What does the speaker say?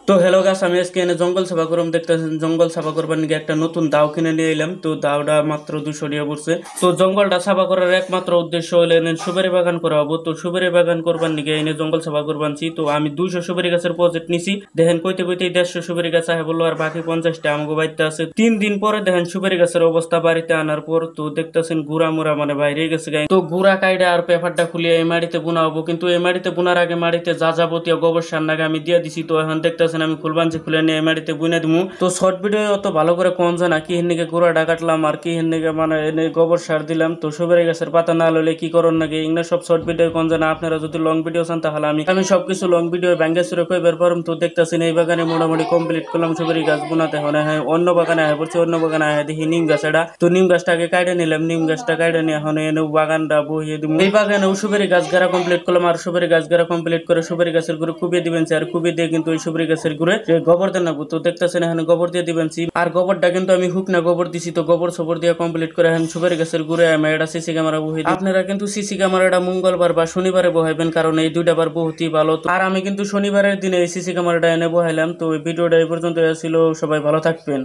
তো হ্যালো গাছ, আমি আজকে এনে জঙ্গল সাফা করলাম। দেখতেছেন জঙ্গল সাফা করবার নাকি একটা নতুন দাও কিনে নিয়ে এলাম। তো দাওটা মাত্র 200 টাকা পড়ছে। তো জঙ্গলটা সাফা করার একমাত্র উদ্দেশ্য হলো এনে সুপারি বাগান করা হবো। তো সুপারি বাগান করবার নাকি এনে জঙ্গল সাফা করবানছি। তো আমি 200 সুপারি গাছের প্রজেক্ট নিছি। দেখেন কইতে কইতে 150 সুপারি গাছ আহে বললো, আর বাকি 50টা আমাকে বাড়িতে আছে। 3 দিন পরে দেখেন সুপারি গাছের অবস্থা বাড়িতে আনার পর তো দেখতেছেন গুড়া মুড়া মানে বাইরে গেছে গাই। তো গুড়া কাইডা আর পেপারটা খুলিয়ে এই মাটিতে বুনা হবো। কিন্তু এই মাটিতে বুনার আগে মাটিতে যা যাবতীয় গোবর সার নাগে আমি দিয়ে দিছি। তো এখন দেখতেছেন আমি খুলবাঞ্চি খুলে নিয়ে এই মাটিতে বুনে দিমু। তো শর্ট ভিডিও অত ভালো করে কোন জানা কি হেন্নিকে গুড়াটা কাটলাম আর কি হেন্নিকে মানে এনে গোবর সার দিলাম। তো সুপারি গাছের পাতা না লইলে কি করণ নাকি ইংনা সব শর্ট ভিডিও কোন জানা। আপনারা যদি লং ভিডিও চান তাহলে আমি সবকিছু লং ভিডিও ব্যাঙ্গে সুরে কই বের পারম। তো দেখতেছেন এই বাগানে মোটামুটি কমপ্লিট করলাম সুপারি গাছ বুনাতে। হনে হ্যাঁ অন্য বাগানে আয় পড়ছে, অন্য বাগানে আয় দেখি নিম গাছ। এটা তো নিম গাছটাকে কাটে নিলাম, নিম গাছটা কাটে নিয়ে এখন এনে বাগানটা বহিয়ে দিব। এই বাগানে সুপারি গাছ গাড়া কমপ্লিট করলাম। আর সুপারি গাছ গাড়া কমপ্লিট করে সুপারি গাছের গুঁড়ো কুবিয়ে দিবেন। আর কুবিয়ে দিয়ে কিন্তু ওই সুপারি গাছের গুঁড়ে গোবর দেন না। তো দেখতেছেন এখানে গোবর দিয়ে দিবেন। আর গোবরটা কিন্তু আমি হুকনা গোবর দিছি। তো গোবর সবর দিয়ে কমপ্লিট করে এখন সুপারি গাছের গুঁড়ে আমি এটা সিসি ক্যামেরা বহিয়ে দিই। আপনারা কিন্তু সিসি ক্যামেরাটা মঙ্গলবার বা শনিবারে বহাইবেন, কারণ এই দুইটা বার বহুতই ভালো। আর আমি কিন্তু শনিবারের দিনে এই সিসি ক্যামেরাটা এনে বহাইলাম। তো এই ভিডিওটা এই পর্যন্ত ছিল। সবাই ভালো থাকবেন।